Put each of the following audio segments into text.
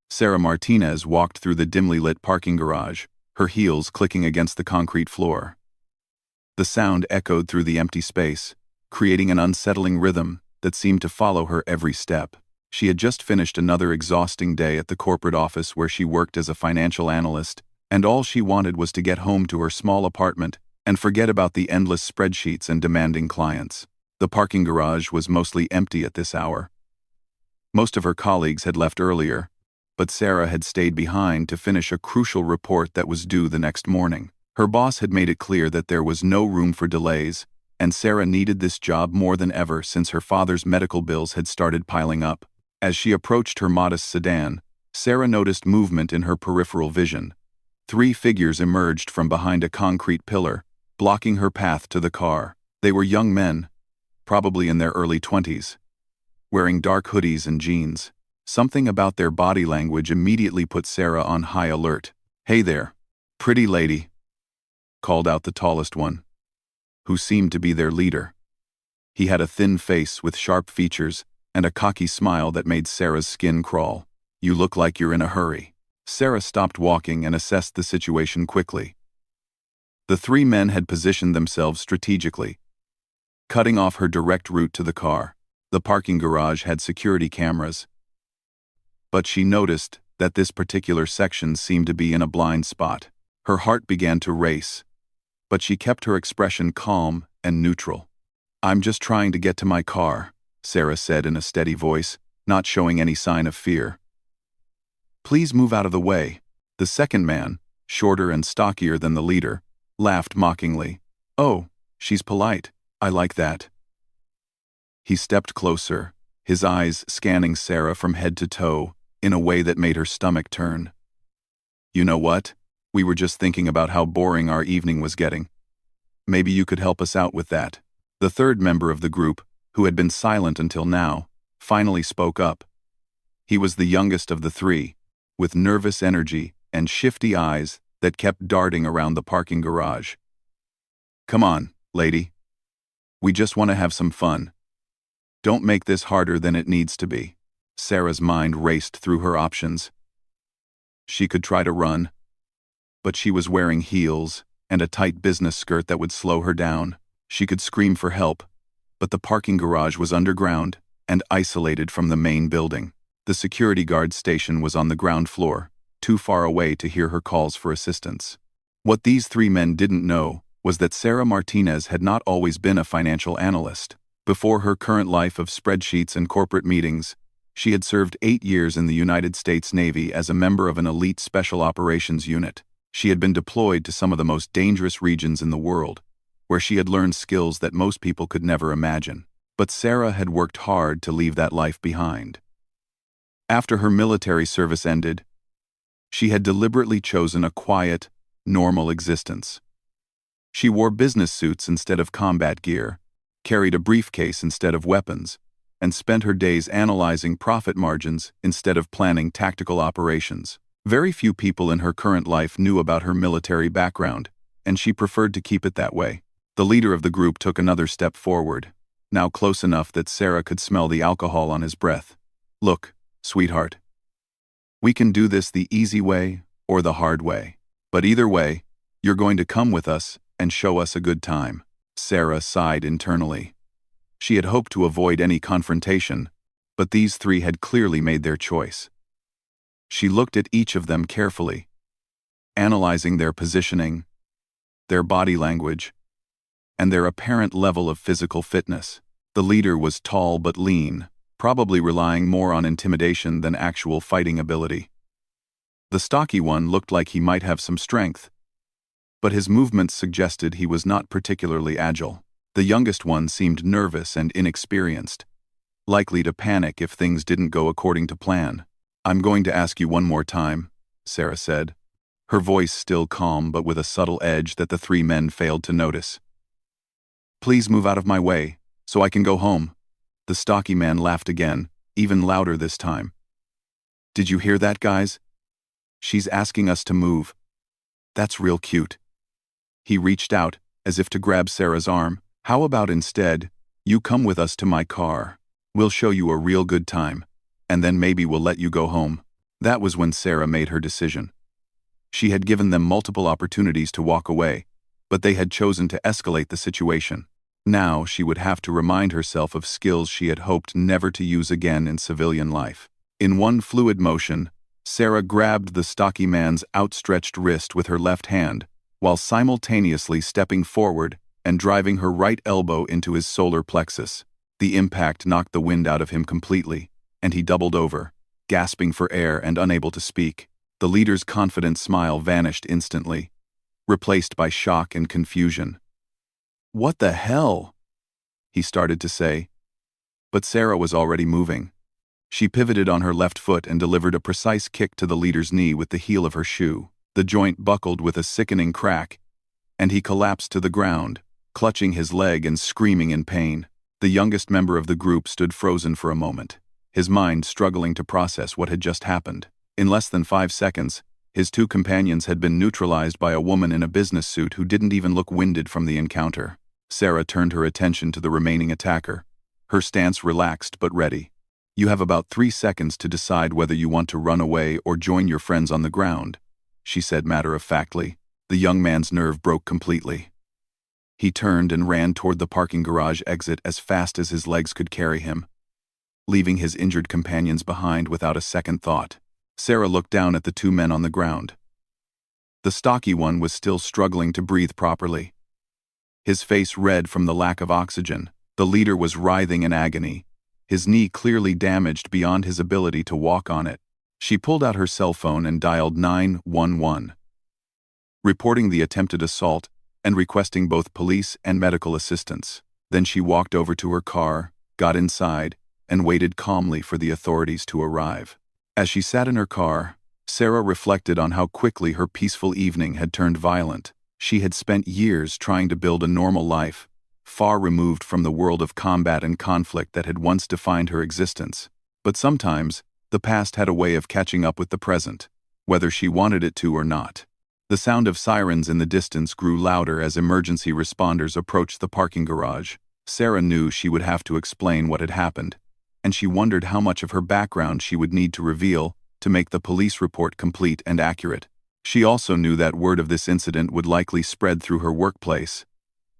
Sarah Martinez walked through the dimly lit parking garage, her heels clicking against the concrete floor. The sound echoed through the empty space, creating an unsettling rhythm that seemed to follow her every step. She had just finished another exhausting day at the corporate office where she worked as a financial analyst, and all she wanted was to get home to her small apartment and forget about the endless spreadsheets and demanding clients. The parking garage was mostly empty at this hour. Most of her colleagues had left earlier, but Sarah had stayed behind to finish a crucial report that was due the next morning. Her boss had made it clear that there was no room for delays, and Sarah needed this job more than ever since her father's medical bills had started piling up. As she approached her modest sedan, Sarah noticed movement in her peripheral vision. 3 figures emerged from behind a concrete pillar, blocking her path to the car. They were young men, probably in their early 20s, wearing dark hoodies and jeans. Something about their body language immediately put Sarah on high alert. "Hey there, pretty lady," called out the tallest one, who seemed to be their leader. He had a thin face with sharp features and a cocky smile that made Sarah's skin crawl. "You look like you're in a hurry." Sarah stopped walking and assessed the situation quickly. The 3 men had positioned themselves strategically, cutting off her direct route to the car. The parking garage had security cameras, but she noticed that this particular section seemed to be in a blind spot. Her heart began to race, but she kept her expression calm and neutral. "I'm just trying to get to my car," Sarah said in a steady voice, not showing any sign of fear. "Please move out of the way." The second man, shorter and stockier than the leader, laughed mockingly. "Oh, she's polite. I like that." He stepped closer, his eyes scanning Sarah from head to toe in a way that made her stomach turn. "You know what? We were just thinking about how boring our evening was getting. Maybe you could help us out with that." The third member of the group, who had been silent until now, finally spoke up. He was the youngest of the 3, with nervous energy and shifty eyes that kept darting around the parking garage. "Come on, lady. We just want to have some fun. Don't make this harder than it needs to be." Sarah's mind raced through her options. She could try to run, but she was wearing heels and a tight business skirt that would slow her down. She could scream for help, but the parking garage was underground and isolated from the main building. The security guard station was on the ground floor, too far away to hear her calls for assistance. What these 3 men didn't know was that Sarah Martinez had not always been a financial analyst. Before her current life of spreadsheets and corporate meetings, she had served 8 years in the United States Navy as a member of an elite special operations unit. She had been deployed to some of the most dangerous regions in the world, where she had learned skills that most people could never imagine. But Sarah had worked hard to leave that life behind. After her military service ended, she had deliberately chosen a quiet, normal existence. She wore business suits instead of combat gear, carried a briefcase instead of weapons, and spent her days analyzing profit margins instead of planning tactical operations. Very few people in her current life knew about her military background, and she preferred to keep it that way. The leader of the group took another step forward, now close enough that Sarah could smell the alcohol on his breath. "Look, sweetheart. We can do this the easy way or the hard way. But either way, you're going to come with us and show us a good time." Sarah sighed internally. She had hoped to avoid any confrontation, but these 3 had clearly made their choice. She looked at each of them carefully, analyzing their positioning, their body language, and their apparent level of physical fitness. The leader was tall but lean, probably relying more on intimidation than actual fighting ability. The stocky one looked like he might have some strength, but his movements suggested he was not particularly agile. The youngest one seemed nervous and inexperienced, likely to panic if things didn't go according to plan. "I'm going to ask you one more time," Sarah said, her voice still calm but with a subtle edge that the 3 men failed to notice. "Please move out of my way, so I can go home." The stocky man laughed again, even louder this time. "Did you hear that, guys? She's asking us to move. That's real cute." He reached out, as if to grab Sarah's arm. "How about instead, you come with us to my car? We'll show you a real good time, and then maybe we'll let you go home." That was when Sarah made her decision. She had given them multiple opportunities to walk away, but they had chosen to escalate the situation. Now she would have to remind herself of skills she had hoped never to use again in civilian life. In one fluid motion, Sarah grabbed the stocky man's outstretched wrist with her left hand, while simultaneously stepping forward and driving her right elbow into his solar plexus. The impact knocked the wind out of him completely, and he doubled over, gasping for air and unable to speak. The leader's confident smile vanished instantly, replaced by shock and confusion. "What the hell?" he started to say. But Sarah was already moving. She pivoted on her left foot and delivered a precise kick to the leader's knee with the heel of her shoe. The joint buckled with a sickening crack, and he collapsed to the ground, clutching his leg and screaming in pain. The youngest member of the group stood frozen for a moment, his mind struggling to process what had just happened. In less than 5 seconds, his two companions had been neutralized by a woman in a business suit who didn't even look winded from the encounter. Sarah turned her attention to the remaining attacker, her stance relaxed but ready. "You have about 3 seconds to decide whether you want to run away or join your friends on the ground," she said matter-of-factly. The young man's nerve broke completely. He turned and ran toward the parking garage exit as fast as his legs could carry him, leaving his injured companions behind without a second thought. Sarah looked down at the two men on the ground. The stocky one was still struggling to breathe properly, his face red from the lack of oxygen. The leader was writhing in agony, his knee clearly damaged beyond his ability to walk on it. She pulled out her cell phone and dialed 911, reporting the attempted assault and requesting both police and medical assistance. Then she walked over to her car, got inside, and waited calmly for the authorities to arrive. As she sat in her car, Sarah reflected on how quickly her peaceful evening had turned violent. She had spent years trying to build a normal life, far removed from the world of combat and conflict that had once defined her existence. But sometimes, the past had a way of catching up with the present, whether she wanted it to or not. The sound of sirens in the distance grew louder as emergency responders approached the parking garage. Sarah knew she would have to explain what had happened, and she wondered how much of her background she would need to reveal to make the police report complete and accurate. She also knew that word of this incident would likely spread through her workplace,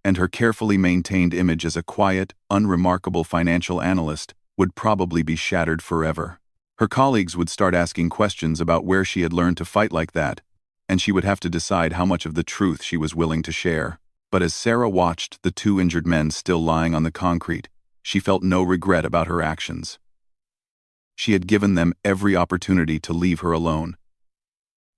and her carefully maintained image as a quiet, unremarkable financial analyst would probably be shattered forever. Her colleagues would start asking questions about where she had learned to fight like that, and she would have to decide how much of the truth she was willing to share. But as Sarah watched the two injured men still lying on the concrete, she felt no regret about her actions. She had given them every opportunity to leave her alone,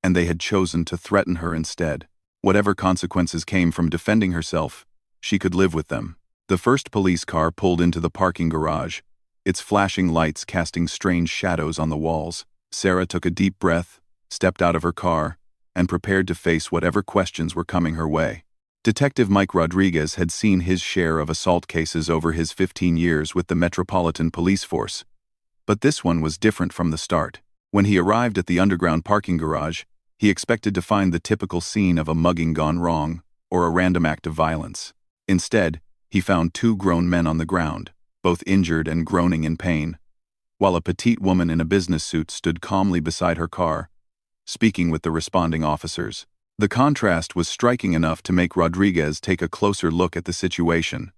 and they had chosen to threaten her instead. Whatever consequences came from defending herself, she could live with them. The first police car pulled into the parking garage, its flashing lights casting strange shadows on the walls. Sarah took a deep breath, stepped out of her car, and prepared to face whatever questions were coming her way. Detective Mike Rodriguez had seen his share of assault cases over his 15 years with the Metropolitan Police Force, but this one was different from the start. When he arrived at the underground parking garage, he expected to find the typical scene of a mugging gone wrong or a random act of violence. Instead, he found two grown men on the ground, both injured and groaning in pain, while a petite woman in a business suit stood calmly beside her car, speaking with the responding officers. The contrast was striking enough to make Rodriguez take a closer look at the situation.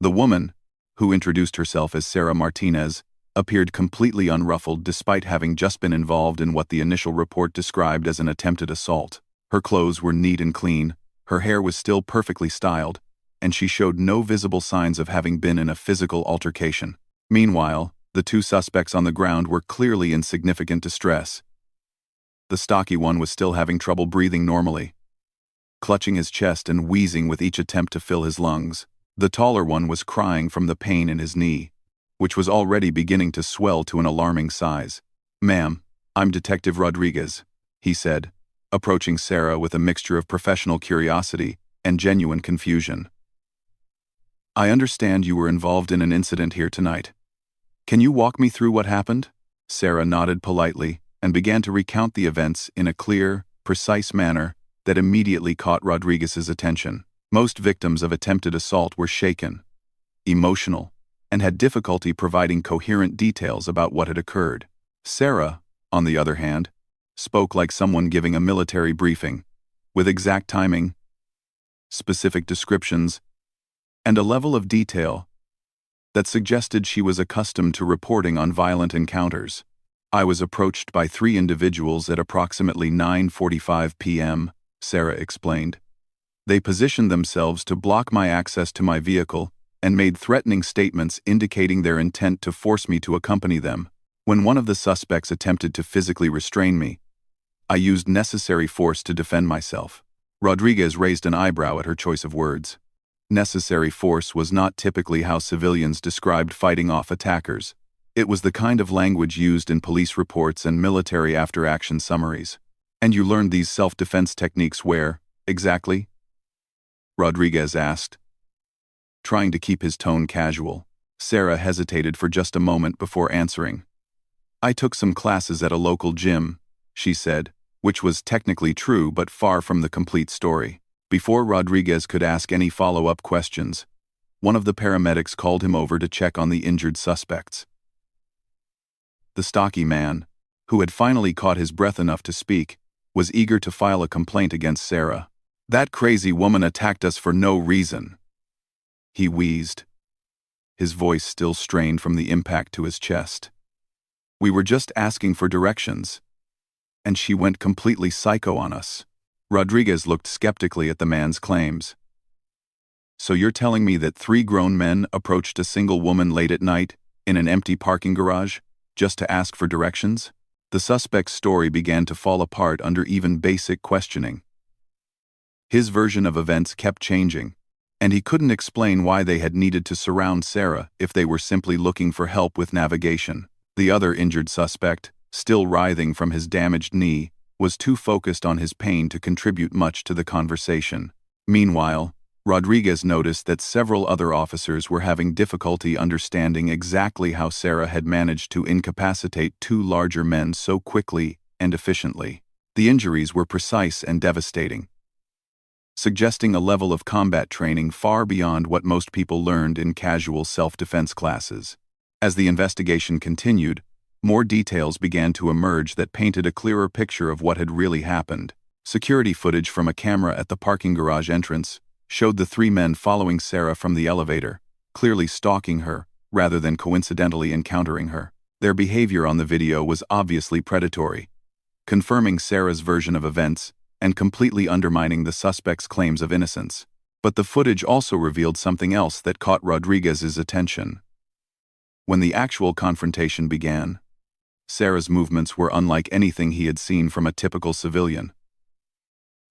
The woman, who introduced herself as Sarah Martinez, appeared completely unruffled despite having just been involved in what the initial report described as an attempted assault. Her clothes were neat and clean, her hair was still perfectly styled, and she showed no visible signs of having been in a physical altercation. Meanwhile, the two suspects on the ground were clearly in significant distress. The stocky one was still having trouble breathing normally, clutching his chest and wheezing with each attempt to fill his lungs. The taller one was crying from the pain in his knee, which was already beginning to swell to an alarming size. "Ma'am, I'm Detective Rodriguez," he said, approaching Sarah with a mixture of professional curiosity and genuine confusion. "I understand you were involved in an incident here tonight. Can you walk me through what happened?" Sarah nodded politely and began to recount the events in a clear, precise manner that immediately caught Rodriguez's attention. Most victims of attempted assault were shaken, emotional, and had difficulty providing coherent details about what had occurred. Sarah, on the other hand, spoke like someone giving a military briefing, with exact timing, specific descriptions, and a level of detail that suggested she was accustomed to reporting on violent encounters. I was approached by 3 individuals at approximately 9:45 p.m., Sarah explained. They positioned themselves to block my access to my vehicle and made threatening statements indicating their intent to force me to accompany them. When one of the suspects attempted to physically restrain me, I used necessary force to defend myself. Rodriguez raised an eyebrow at her choice of words. Necessary force was not typically how civilians described fighting off attackers. It was the kind of language used in police reports and military after-action summaries. And you learned these self-defense techniques where, exactly? Rodriguez asked, trying to keep his tone casual. Sarah hesitated for just a moment before answering. I took some classes at a local gym, she said, which was technically true but far from the complete story. Before Rodriguez could ask any follow-up questions, one of the paramedics called him over to check on the injured suspects. The stocky man, who had finally caught his breath enough to speak, was eager to file a complaint against Sarah. That crazy woman attacked us for no reason, he wheezed, his voice still strained from the impact to his chest. We were just asking for directions, and she went completely psycho on us. Rodriguez looked skeptically at the man's claims. So you're telling me that 3 grown men approached a single woman late at night, in an empty parking garage, just to ask for directions? The suspect's story began to fall apart under even basic questioning. His version of events kept changing, and he couldn't explain why they had needed to surround Sarah if they were simply looking for help with navigation. The other injured suspect, still writhing from his damaged knee, was too focused on his pain to contribute much to the conversation. Meanwhile, Rodriguez noticed that several other officers were having difficulty understanding exactly how Sarah had managed to incapacitate 2 larger men so quickly and efficiently. The injuries were precise and devastating, suggesting a level of combat training far beyond what most people learned in casual self-defense classes. As the investigation continued, more details began to emerge that painted a clearer picture of what had really happened. Security footage from a camera at the parking garage entrance showed the 3 men following Sarah from the elevator, clearly stalking her rather than coincidentally encountering her. Their behavior on the video was obviously predatory, confirming Sarah's version of events and completely undermining the suspect's claims of innocence. But the footage also revealed something else that caught Rodriguez's attention. When the actual confrontation began, Sarah's movements were unlike anything he had seen from a typical civilian.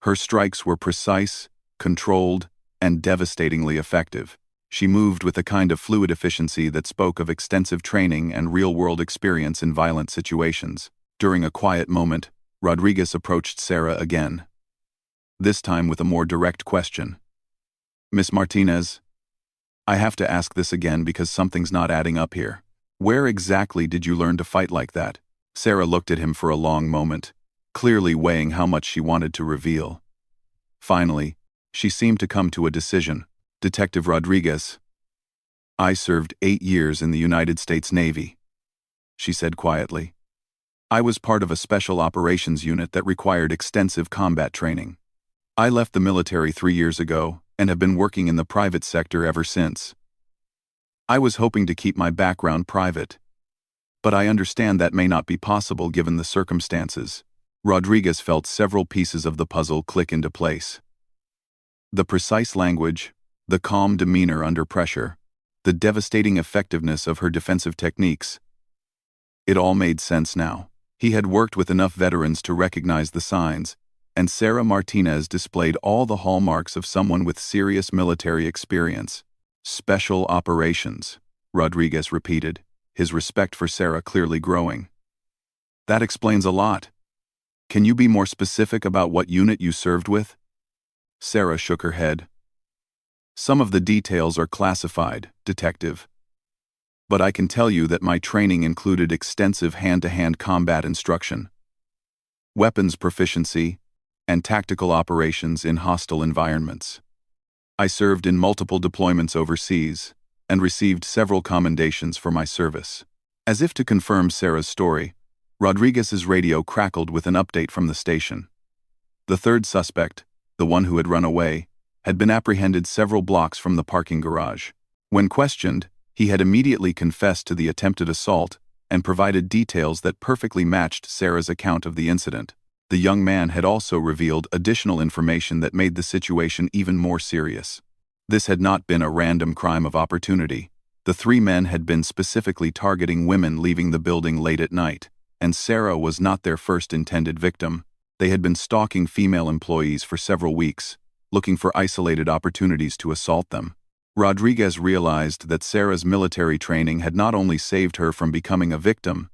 Her strikes were precise, controlled, and devastatingly effective. She moved with a kind of fluid efficiency that spoke of extensive training and real-world experience in violent situations. During a quiet moment, Rodriguez approached Sarah again, this time with a more direct question. Miss Martinez, I have to ask this again because something's not adding up here. Where exactly did you learn to fight like that? Sarah looked at him for a long moment, clearly weighing how much she wanted to reveal. Finally, she seemed to come to a decision. Detective Rodriguez, I served 8 years in the United States Navy, she said quietly. I was part of a special operations unit that required extensive combat training. I left the military 3 years ago and have been working in the private sector ever since. I was hoping to keep my background private, but I understand that may not be possible given the circumstances. Rodriguez felt several pieces of the puzzle click into place. The precise language, the calm demeanor under pressure, the devastating effectiveness of her defensive techniques. It all made sense now. He had worked with enough veterans to recognize the signs, and Sarah Martinez displayed all the hallmarks of someone with serious military experience. Special operations, Rodriguez repeated, his respect for Sarah clearly growing. That explains a lot. Can you be more specific about what unit you served with? Sarah shook her head. Some of the details are classified, detective. But I can tell you that my training included extensive hand-to-hand combat instruction, weapons proficiency, and tactical operations in hostile environments. I served in multiple deployments overseas and received several commendations for my service. As if to confirm Sarah's story, Rodriguez's radio crackled with an update from the station. The third suspect, the one who had run away, had been apprehended several blocks from the parking garage. When questioned, he had immediately confessed to the attempted assault and provided details that perfectly matched Sarah's account of the incident. The young man had also revealed additional information that made the situation even more serious. This had not been a random crime of opportunity. The three men had been specifically targeting women leaving the building late at night, and Sarah was not their first intended victim. They had been stalking female employees for several weeks, looking for isolated opportunities to assault them. Rodriguez realized that Sarah's military training had not only saved her from becoming a victim,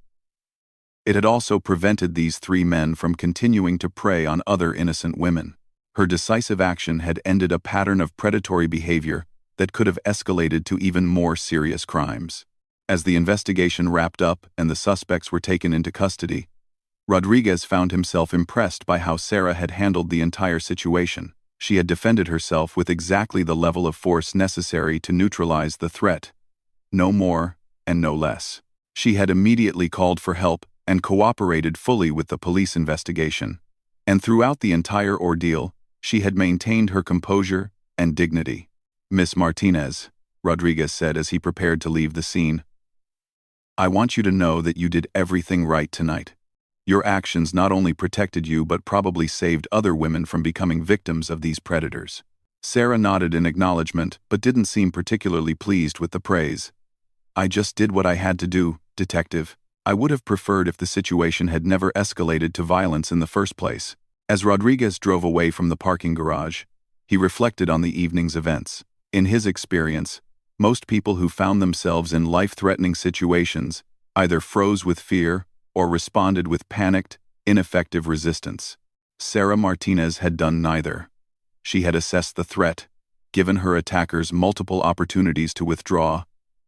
it had also prevented these three men from continuing to prey on other innocent women. Her decisive action had ended a pattern of predatory behavior that could have escalated to even more serious crimes. As the investigation wrapped up and the suspects were taken into custody, Rodriguez found himself impressed by how Sarah had handled the entire situation. She had defended herself with exactly the level of force necessary to neutralize the threat. No more and no less. She had immediately called for help and cooperated fully with the police investigation. And throughout the entire ordeal, she had maintained her composure and dignity. "Miss Martinez," Rodriguez said as he prepared to leave the scene, "I want you to know that you did everything right tonight. Your actions not only protected you but probably saved other women from becoming victims of these predators." Sarah nodded in acknowledgement but didn't seem particularly pleased with the praise. "I just did what I had to do, Detective. I would have preferred if the situation had never escalated to violence in the first place." As Rodriguez drove away from the parking garage, he reflected on the evening's events. In his experience, most people who found themselves in life-threatening situations either froze with fear or responded with panicked, ineffective resistance. Sarah Martinez had done neither. She had assessed the threat, given her attackers multiple opportunities to withdraw,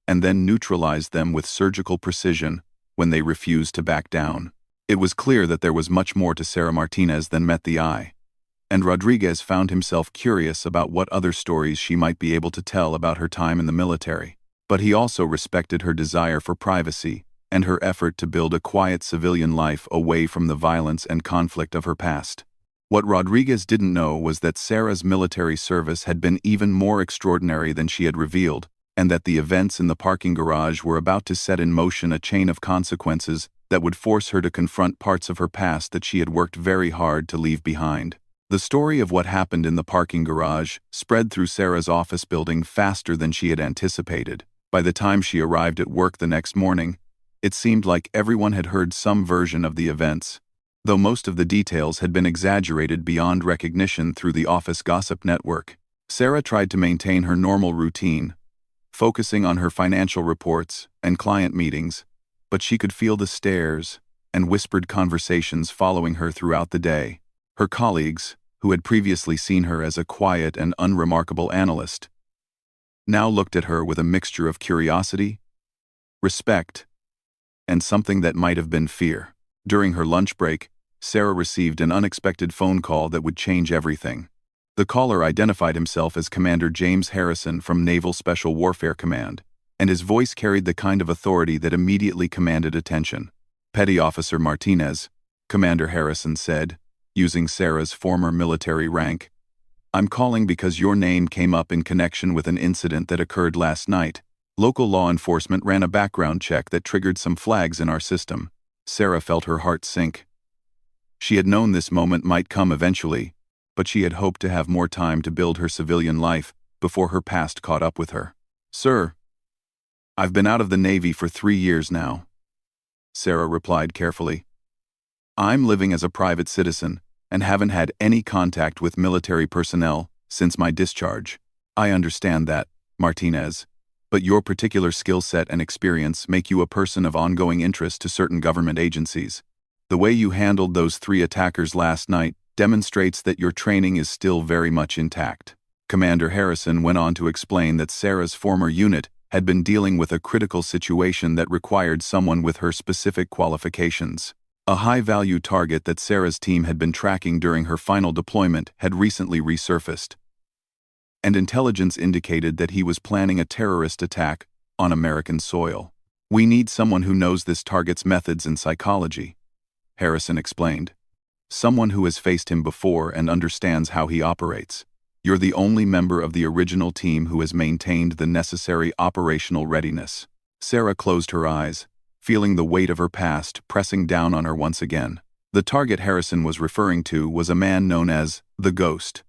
and then neutralized them with surgical precision when they refused to back down. It was clear that there was much more to Sarah Martinez than met the eye, and Rodriguez found himself curious about what other stories she might be able to tell about her time in the military. But he also respected her desire for privacy and her effort to build a quiet civilian life away from the violence and conflict of her past. What Rodriguez didn't know was that Sarah's military service had been even more extraordinary than she had revealed, and that the events in the parking garage were about to set in motion a chain of consequences that would force her to confront parts of her past that she had worked very hard to leave behind. The story of what happened in the parking garage spread through Sarah's office building faster than she had anticipated. By the time she arrived at work the next morning, it seemed like everyone had heard some version of the events, though most of the details had been exaggerated beyond recognition through the office gossip network. Sarah tried to maintain her normal routine, focusing on her financial reports and client meetings, but she could feel the stares and whispered conversations following her throughout the day. Her colleagues, who had previously seen her as a quiet and unremarkable analyst, now looked at her with a mixture of curiosity, respect, and something that might have been fear. During her lunch break, Sarah received an unexpected phone call that would change everything. The caller identified himself as Commander James Harrison from Naval Special Warfare Command, and his voice carried the kind of authority that immediately commanded attention. "Petty Officer Martinez," Commander Harrison said, using Sarah's former military rank, "I'm calling because your name came up in connection with an incident that occurred last night. Local law enforcement ran a background check that triggered some flags in our system." Sarah felt her heart sink. She had known this moment might come eventually, but she had hoped to have more time to build her civilian life before her past caught up with her. "Sir, I've been out of the Navy for 3 years now," Sarah replied carefully. "I'm living as a private citizen and haven't had any contact with military personnel since my discharge." "I understand that, Martinez, but your particular skill set and experience make you a person of ongoing interest to certain government agencies. The way you handled those 3 attackers last night demonstrates that your training is still very much intact." Commander Harrison went on to explain that Sarah's former unit had been dealing with a critical situation that required someone with her specific qualifications. A high-value target that Sarah's team had been tracking during her final deployment had recently resurfaced, and intelligence indicated that he was planning a terrorist attack on American soil. "We need someone who knows this target's methods and psychology," Harrison explained. Someone who has faced him before and understands how he operates. You're the only member of the original team who has maintained the necessary operational readiness. Sarah closed her eyes, feeling the weight of her past pressing down on her once again. The target Harrison was referring to was a man known as the Ghost,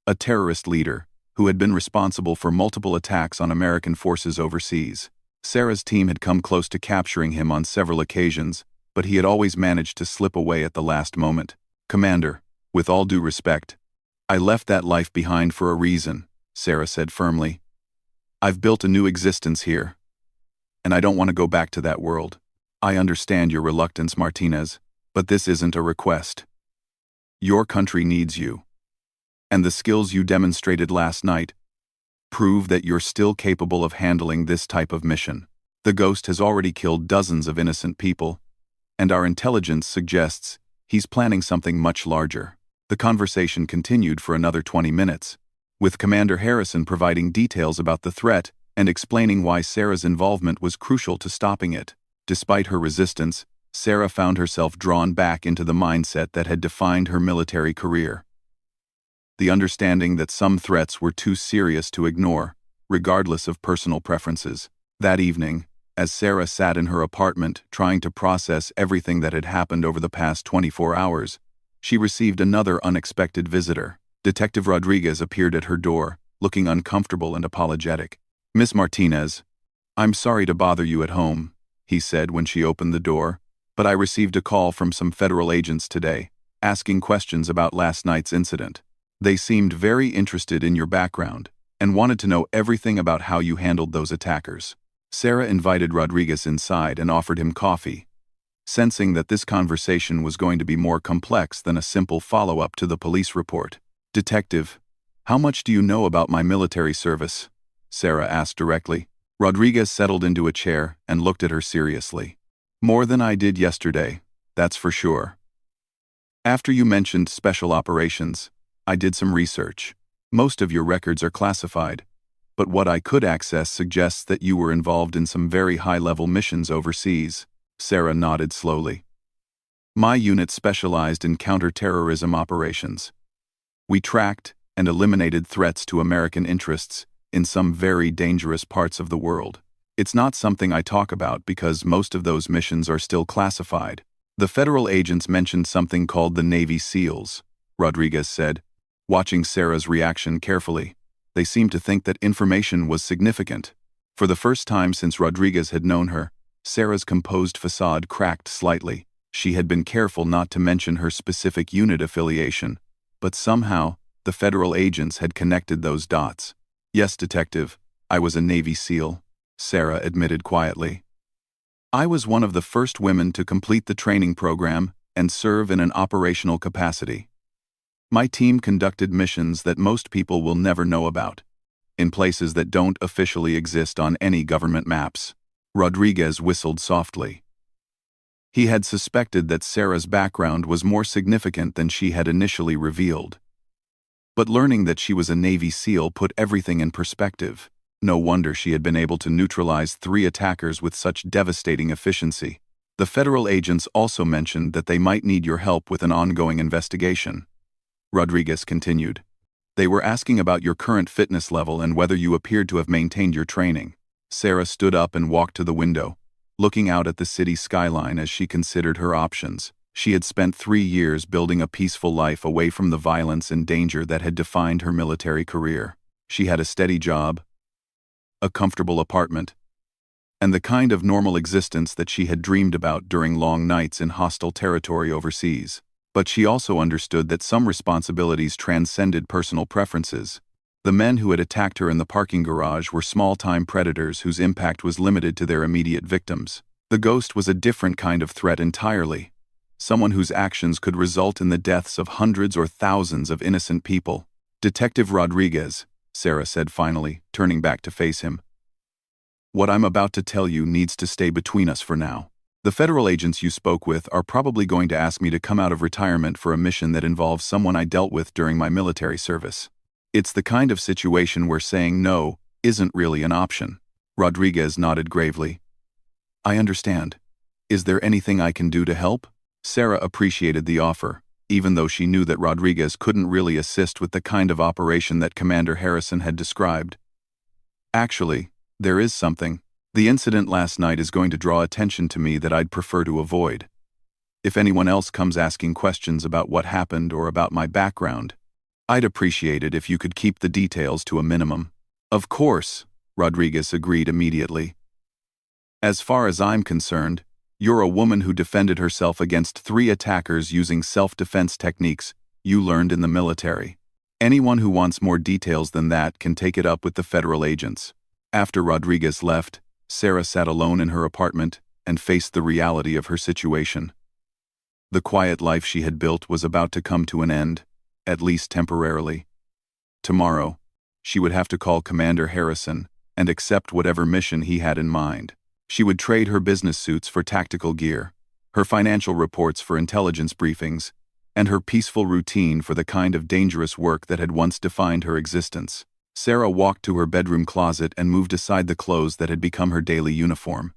a terrorist leader who had been responsible for multiple attacks on American forces overseas. Sarah's team had come close to capturing him on several occasions, but he had always managed to slip away at the last moment. "Commander, with all due respect, I left that life behind for a reason," Sarah said firmly. "I've built a new existence here, and I don't want to go back to that world. I understand your reluctance, Martinez, but this isn't a request. Your country needs you. And the skills you demonstrated last night prove that you're still capable of handling this type of mission. The Ghost has already killed dozens of innocent people, and our intelligence suggests he's planning something much larger." The conversation continued for another 20 minutes, with Commander Harrison providing details about the threat and explaining why Sarah's involvement was crucial to stopping it. Despite her resistance, Sarah found herself drawn back into the mindset that had defined her military career. The understanding that some threats were too serious to ignore, regardless of personal preferences. That evening, as Sarah sat in her apartment trying to process everything that had happened over the past 24 hours, she received another unexpected visitor. Detective Rodriguez appeared at her door, looking uncomfortable and apologetic. "Miss Martinez, I'm sorry to bother you at home," he said when she opened the door, "but I received a call from some federal agents today, asking questions about last night's incident. They seemed very interested in your background and wanted to know everything about how you handled those attackers." Sarah invited Rodriguez inside and offered him coffee, sensing that this conversation was going to be more complex than a simple follow-up to the police report. "Detective, how much do you know about my military service?" Sarah asked directly. Rodriguez settled into a chair and looked at her seriously. "More than I did yesterday, that's for sure. After you mentioned special operations, I did some research. Most of your records are classified, but what I could access suggests that you were involved in some very high-level missions overseas." Sarah nodded slowly. "My unit specialized in counter-terrorism operations. We tracked and eliminated threats to American interests in some very dangerous parts of the world. It's not something I talk about because most of those missions are still classified." "The federal agents mentioned something called the Navy SEALs," Rodriguez said, watching Sarah's reaction carefully. They seemed to think that information was significant. For the first time since Rodriguez had known her, Sarah's composed facade cracked slightly. She had been careful not to mention her specific unit affiliation, but somehow, the federal agents had connected those dots. "Yes, Detective, I was a Navy SEAL," Sarah admitted quietly. "I was one of the first women to complete the training program and serve in an operational capacity. My team conducted missions that most people will never know about, in places that don't officially exist on any government maps." Rodriguez whistled softly. He had suspected that Sarah's background was more significant than she had initially revealed. But learning that she was a Navy SEAL put everything in perspective. No wonder she had been able to neutralize 3 attackers with such devastating efficiency. "The federal agents also mentioned that they might need your help with an ongoing investigation," Rodriguez continued. "They were asking about your current fitness level and whether you appeared to have maintained your training." Sarah stood up and walked to the window, looking out at the city skyline as she considered her options. She had spent 3 years building a peaceful life away from the violence and danger that had defined her military career. She had a steady job, a comfortable apartment, and the kind of normal existence that she had dreamed about during long nights in hostile territory overseas. But she also understood that some responsibilities transcended personal preferences. The men who had attacked her in the parking garage were small-time predators whose impact was limited to their immediate victims. The Ghost was a different kind of threat entirely, someone whose actions could result in the deaths of hundreds or thousands of innocent people. "Detective Rodriguez," Sarah said finally, turning back to face him, "what I'm about to tell you needs to stay between us for now. The federal agents you spoke with are probably going to ask me to come out of retirement for a mission that involves someone I dealt with during my military service. It's the kind of situation where saying no isn't really an option." Rodriguez nodded gravely. "I understand. Is there anything I can do to help?" Sarah appreciated the offer, even though she knew that Rodriguez couldn't really assist with the kind of operation that Commander Harrison had described. Actually, there is something. The incident last night is going to draw attention to me that I'd prefer to avoid. If anyone else comes asking questions about what happened or about my background, I'd appreciate it if you could keep the details to a minimum. Of course, Rodriguez agreed immediately. As far as I'm concerned, you're a woman who defended herself against 3 attackers using self-defense techniques you learned in the military. Anyone who wants more details than that can take it up with the federal agents. After Rodriguez left, Sarah sat alone in her apartment and faced the reality of her situation. The quiet life she had built was about to come to an end, at least temporarily. Tomorrow, she would have to call Commander Harrison and accept whatever mission he had in mind. She would trade her business suits for tactical gear, her financial reports for intelligence briefings, and her peaceful routine for the kind of dangerous work that had once defined her existence. Sarah walked to her bedroom closet and moved aside the clothes that had become her daily uniform.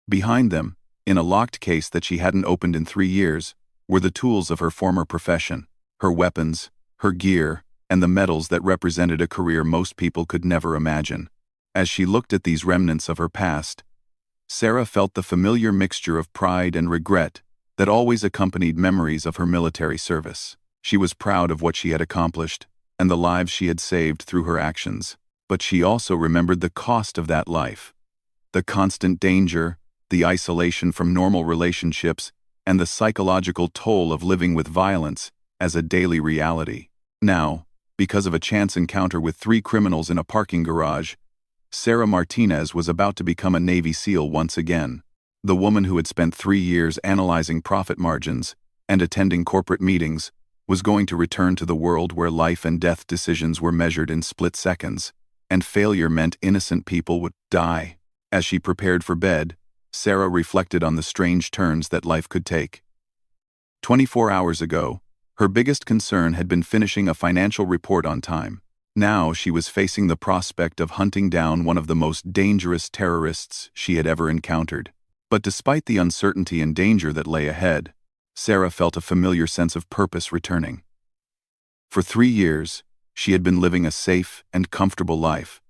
Behind them, in a locked case that she hadn't opened in 3 years, were the tools of her former profession, her weapons, her gear, and the medals that represented a career most people could never imagine. As she looked at these remnants of her past, Sarah felt the familiar mixture of pride and regret that always accompanied memories of her military service. She was proud of what she had accomplished and the lives she had saved through her actions, but she also remembered the cost of that life. The constant danger, the isolation from normal relationships, and the psychological toll of living with violence as a daily reality. Now, because of a chance encounter with 3 criminals in a parking garage, Sarah Martinez was about to become a Navy SEAL once again. The woman who had spent 3 years analyzing profit margins and attending corporate meetings was going to return to the world where life and death decisions were measured in split seconds, and failure meant innocent people would die. As she prepared for bed, Sarah reflected on the strange turns that life could take. 24 hours ago, her biggest concern had been finishing a financial report on time. Now she was facing the prospect of hunting down one of the most dangerous terrorists she had ever encountered. But despite the uncertainty and danger that lay ahead, Sarah felt a familiar sense of purpose returning. For 3 years, she had been living a safe and comfortable life,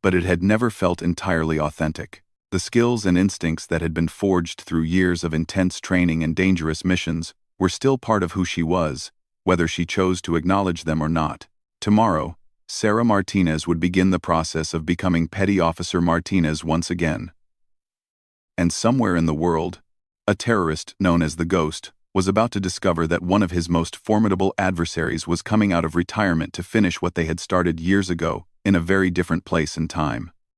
but it had never felt entirely authentic. The skills and instincts that had been forged through years of intense training and dangerous missions were still part of who she was, whether she chose to acknowledge them or not. Tomorrow, Sarah Martinez would begin the process of becoming Petty Officer Martinez once again. And somewhere in the world, a terrorist known as the Ghost was about to discover that one of his most formidable adversaries was coming out of retirement to finish what they had started years ago in a very different place and time.